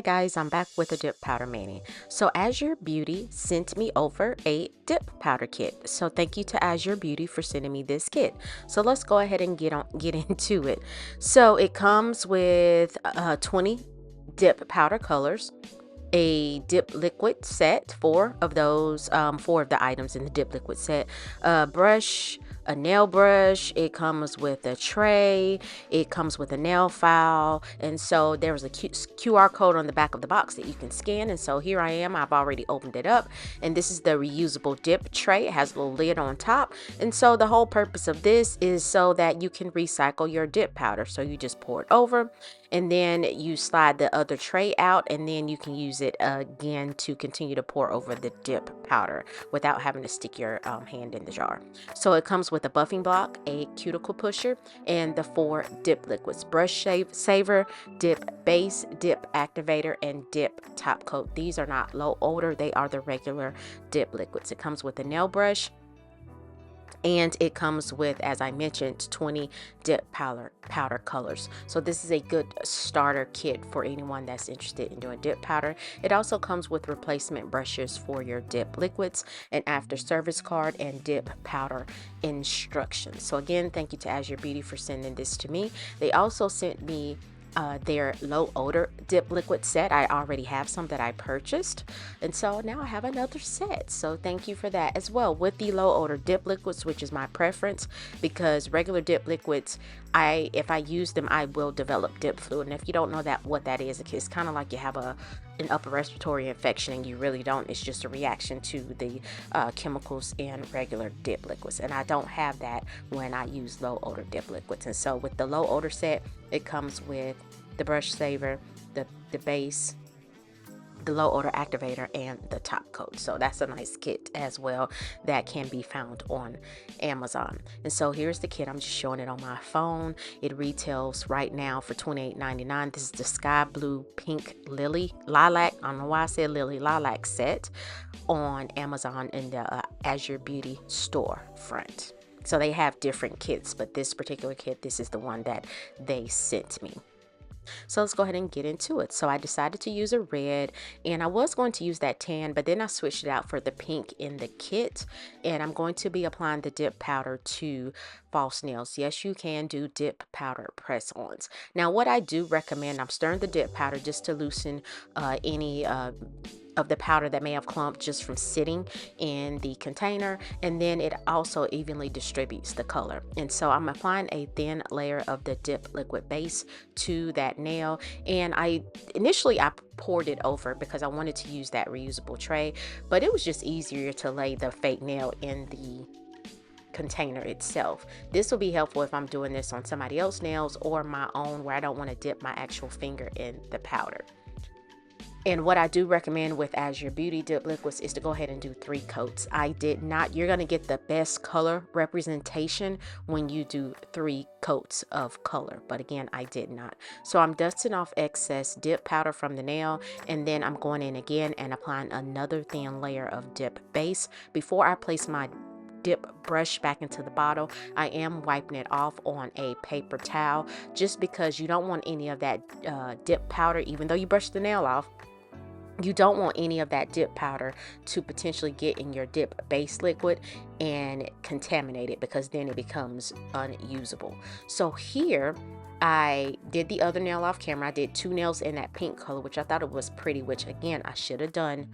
Hi guys, I'm back with a dip powder mani. So Azure Beauty sent me over a dip powder kit. So thank you to Azure Beauty for sending me this kit. So let's go ahead and get into it. So it comes with 20 dip powder colors, a dip liquid set, four of those, four of the items in the dip liquid set, a brush, a nail brush. It comes with a tray, it comes with a nail file, and so there was a QR code on the back of the box that you can scan. And so here I am, I've already opened it up, and this is the reusable dip tray. It has a little lid on top, and so the whole purpose of this is so that you can recycle your dip powder. So you just pour it over, and then you slide the other tray out, and then you can use it again to continue to pour over the dip powder without having to stick your hand in the jar. So it comes with a buffing block, a cuticle pusher, and the 4 dip liquids: brush saver, dip base, dip activator, and dip top coat. These are not low odor, they are the regular dip liquids. It comes with a nail brush, and it comes with, as I mentioned, 20 dip powder colors. So this is a good starter kit for anyone that's interested in doing dip powder. It also comes with replacement brushes for your dip liquids, an after service card, and dip powder instructions. So again, thank you to Azure Beauty for sending this to me. They also sent me their low odor dip liquid set. I already have some that I purchased, and so now I have another set, so thank you for that as well. With the low odor dip liquids, which is my preference, because regular dip liquids, if I use them, I will develop dip fluid. And if you don't know what that is, it's kind of like you have an upper respiratory infection, and you really don't. It's just a reaction to the chemicals in regular dip liquids, and I don't have that when I use low odor dip liquids. And so with the low odor set, it comes with the brush saver, the base, the low odor activator, and the top coat. So that's a nice kit as well that can be found on Amazon. And so here's the kit. I'm just showing it on my phone. It retails right now for $28.99. This is the sky blue pink lily lilac, I don't know why I said lily, lilac set on Amazon in the Azure Beauty store front. So they have different kits, but this particular kit, this is the one that they sent me. So let's go ahead and get into it. So I decided to use a red, and I was going to use that tan, but then I switched it out for the pink in the kit, and I'm going to be applying the dip powder to false nails. Yes, you can do dip powder press-ons. Now what I do recommend, I'm stirring the dip powder just to loosen any of the powder that may have clumped just from sitting in the container, and then it also evenly distributes the color. And so I'm applying a thin layer of the dip liquid base to that nail, and I poured it over because I wanted to use that reusable tray, but it was just easier to lay the fake nail in the container itself. This will be helpful if I'm doing this on somebody else's nails or my own, where I don't want to dip my actual finger in the powder. And what I do recommend with Azure Beauty dip liquids is to go ahead and do 3 coats. I did not. You're going to get the best color representation when you do 3 coats of color, but again, I did not. So I'm dusting off excess dip powder from the nail, and then I'm going in again and applying another thin layer of dip base. Before I place my dip brush back into the bottle, I am wiping it off on a paper towel, just because you don't want any of that dip powder, even though you brush the nail off, you don't want any of that dip powder to potentially get in your dip base liquid and contaminate it, because then it becomes unusable. So here I did the other nail off camera. I did 2 nails in that pink color, which I thought it was pretty, which again, I should have done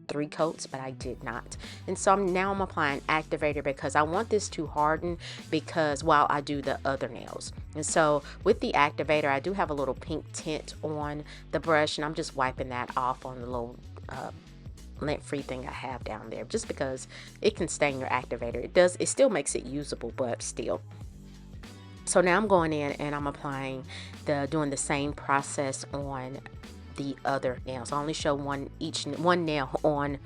3 coats, but I did not. And so now I'm applying activator because I want this to harden because while I do the other nails. And so with the activator, I do have a little pink tint on the brush, and I'm just wiping that off on the little lint-free thing I have down there, just because it can stain your activator. It still makes it usable, but still. So now I'm going in and I'm applying doing the same process on the other nails. I only show one nail on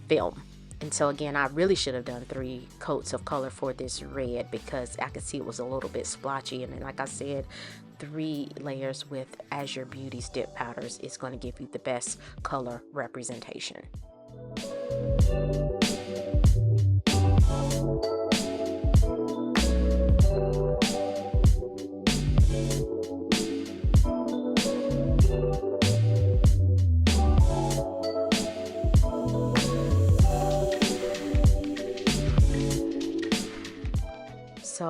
film. And so again, I really should have done 3 coats of color for this red, because I could see it was a little bit splotchy. And then, like I said, 3 layers with Azure Beauty's dip powders is going to give you the best color representation.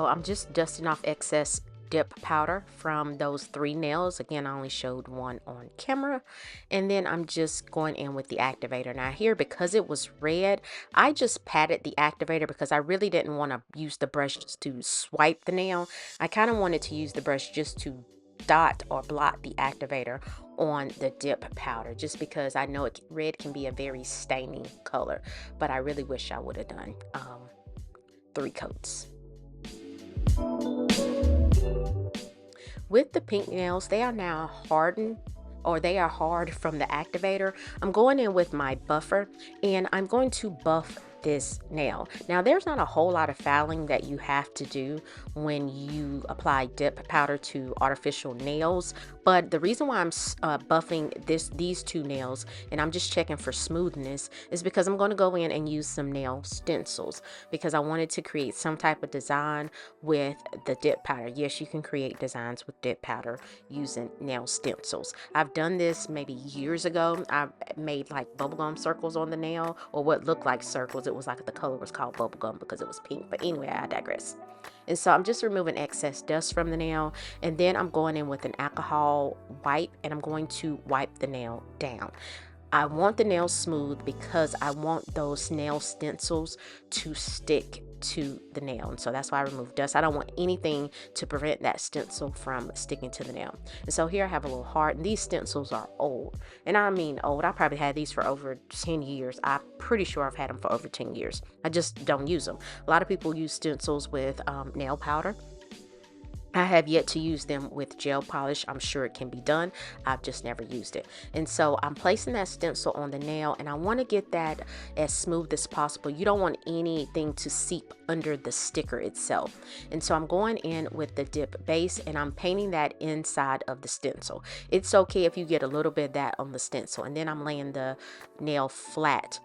I'm just dusting off excess dip powder from those 3 nails. Again, I only showed one on camera. And then I'm just going in with the activator. Now here, because it was red, I just patted the activator because I really didn't want to use the brush just to swipe the nail. I kind of wanted to use the brush just to dot or blot the activator on the dip powder, just because I know red can be a very staining color, but I really wish I would have done 3 coats. With the pink nails, they are now hardened, or they are hard from the activator. I'm going in with my buffer and I'm going to buff this nail. Now there's not a whole lot of fouling that you have to do when you apply dip powder to artificial nails, but the reason why I'm buffing these 2 nails and I'm just checking for smoothness is because I'm going to go in and use some nail stencils, because I wanted to create some type of design with the dip powder. Yes, you can create designs with dip powder using nail stencils. I've done this maybe years ago. I made like bubblegum circles on the nail, or what looked like circles. It was like the color was called bubblegum because it was pink, but anyway, I digress. And so I'm just removing excess dust from the nail, and then I'm going in with an alcohol wipe and I'm going to wipe the nail down. I want the nail smooth because I want those nail stencils to stick to the nail, and so that's why I remove dust. I don't want anything to prevent that stencil from sticking to the nail. And so here I have a little heart, and these stencils are old, and I mean old. I probably had these for over 10 years. I'm pretty sure I've had them for over 10 years. I just don't use them. A lot of people use stencils with nail powder. I have yet to use them with gel polish. I'm sure it can be done. I've just never used it. And so I'm placing that stencil on the nail, and I want to get that as smooth as possible. You don't want anything to seep under the sticker itself. And so I'm going in with the dip base and I'm painting that inside of the stencil. It's okay if you get a little bit of that on the stencil, and then I'm laying the nail flat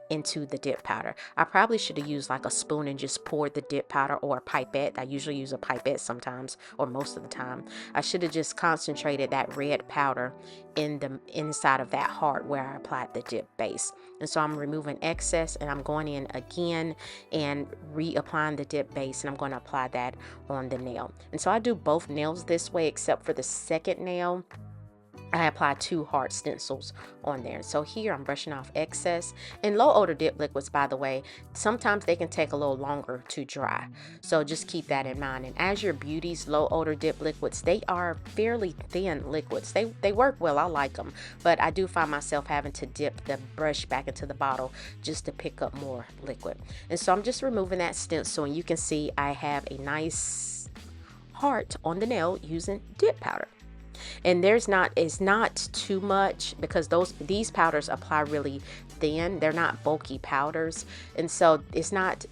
into the dip powder. I probably should have used like a spoon and just poured the dip powder, or a pipette. I usually use a pipette sometimes, or most of the time. I should have just concentrated that red powder in the inside of that heart where I applied the dip base. And so I'm removing excess, and I'm going in again and reapplying the dip base, and I'm going to apply that on the nail. And so I do both nails this way, except for the second nail. I apply 2 hard stencils on there. So here I'm brushing off excess. And low odor dip liquids, by the way, sometimes they can take a little longer to dry. So just keep that in mind. And Azure Beauty's low odor dip liquids, they are fairly thin liquids. They work well. I like them. But I do find myself having to dip the brush back into the bottle just to pick up more liquid. And so I'm just removing that stencil, and you can see I have a nice heart on the nail using dip powder. And it's not too much, because these powders apply really thin. They're not bulky powders, and so it's not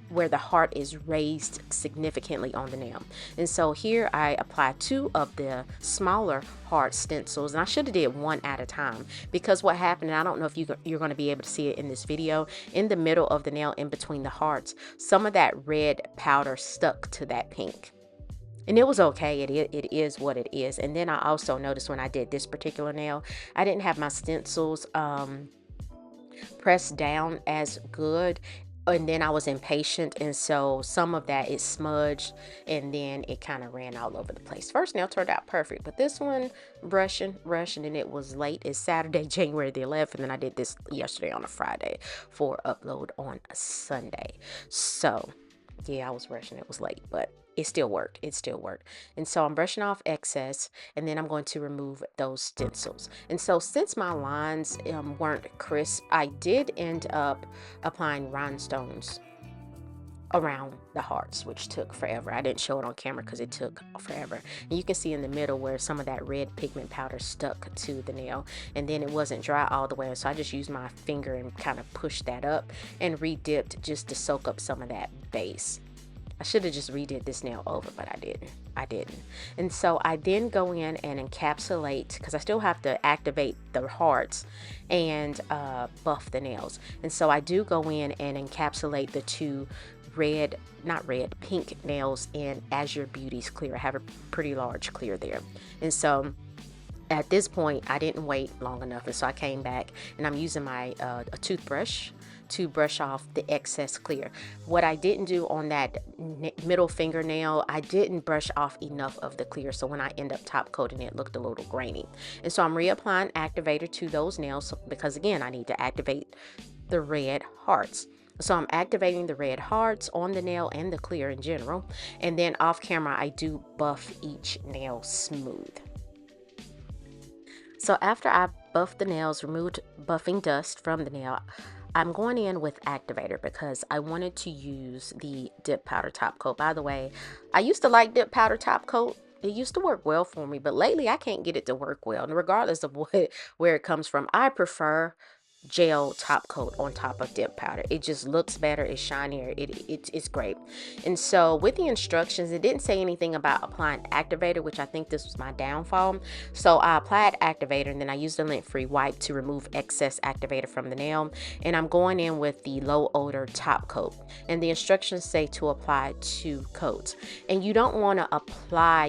where the heart is raised significantly on the nail. And so here I apply 2 of the smaller heart stencils, and I should have did 1 at a time, because what happened, and I don't know if you're going to be able to see it in this video, in the middle of the nail, in between the hearts, some of that red powder stuck to that pink. And it was okay. It is what it is. And then I also noticed when I did this particular nail, I didn't have my stencils pressed down as good. And then I was impatient, and so some of that is smudged, and then it kind of ran all over the place. First nail turned out perfect, but this one, rushing, and it was late. It's Saturday, January the 11th, and then I did this yesterday on a Friday for upload on a Sunday. So yeah, I was rushing. It was late, but it still worked. And so I'm brushing off excess, and then I'm going to remove those stencils. And so since my lines weren't crisp, I did end up applying rhinestones around the hearts, which took forever. I didn't show it on camera because it took forever. And you can see in the middle where some of that red pigment powder stuck to the nail, and then it wasn't dry all the way, so I just used my finger and kind of pushed that up and re-dipped just to soak up some of that base. I should have just redid this nail over, but I didn't. And so I then go in and encapsulate, because I still have to activate the hearts and buff the nails. And so I do go in and encapsulate the 2 pink nails in Azure Beauty's clear. I have a pretty large clear there. And so at this point, I didn't wait long enough, and so I came back, and I'm using my a toothbrush to brush off the excess clear. What I didn't do on that middle fingernail, I didn't brush off enough of the clear, so when I end up top coating it looked a little grainy. And so I'm reapplying activator to those nails because again, I need to activate the red hearts. So I'm activating the red hearts on the nail and the clear in general. And then off camera, I do buff each nail smooth. So after I buffed the nails, removed buffing dust from the nail, I'm going in with activator because I wanted to use the dip powder top coat. By the way, I used to like dip powder top coat. It used to work well for me, but lately I can't get it to work well. And regardless of where it comes from, I prefer gel top coat on top of dip powder. It just looks better, it's shinier, it's great. And so with the instructions, it didn't say anything about applying activator, which I think this was my downfall. So I applied activator and then I used a lint-free wipe to remove excess activator from the nail, and I'm going in with the low odor top coat. And the instructions say to apply 2 coats, and you don't want to apply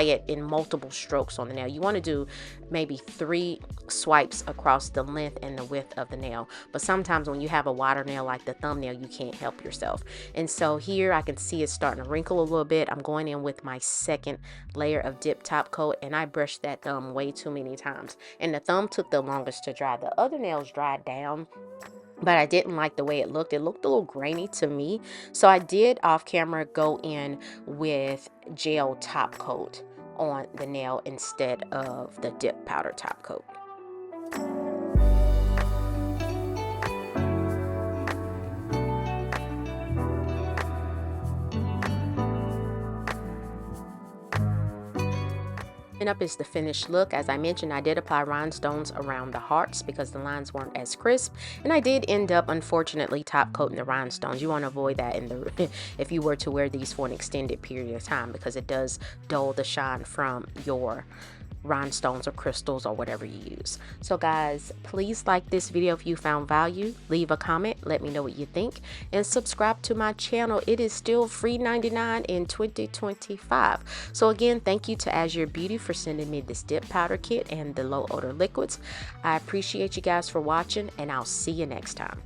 it in multiple strokes on the nail. You want to do maybe 3 swipes across the length and the width of the nail. But sometimes when you have a wider nail like the thumbnail, you can't help yourself. And so here I can see it's starting to wrinkle a little bit. I'm going in with my second layer of dip top coat, and I brushed that thumb way too many times. And the thumb took the longest to dry. The other nails dried down, but I didn't like the way it looked. It looked a little grainy to me. So I did off camera go in with gel top coat on the nail instead of the dip powder top coat. And up is the finished look. As I mentioned, I did apply rhinestones around the hearts because the lines weren't as crisp, and I did end up unfortunately top coating the rhinestones. You want to avoid that if you were to wear these for an extended period of time, because it does dull the shine from your rhinestones or crystals or whatever you use. So guys, please like this video if you found value, leave a comment, let me know what you think, and subscribe to my channel. It is still free 99 in 2025. So again, thank you to Azure Beauty for sending me this dip powder kit and the low odor liquids. I appreciate you guys for watching, and I'll see you next time.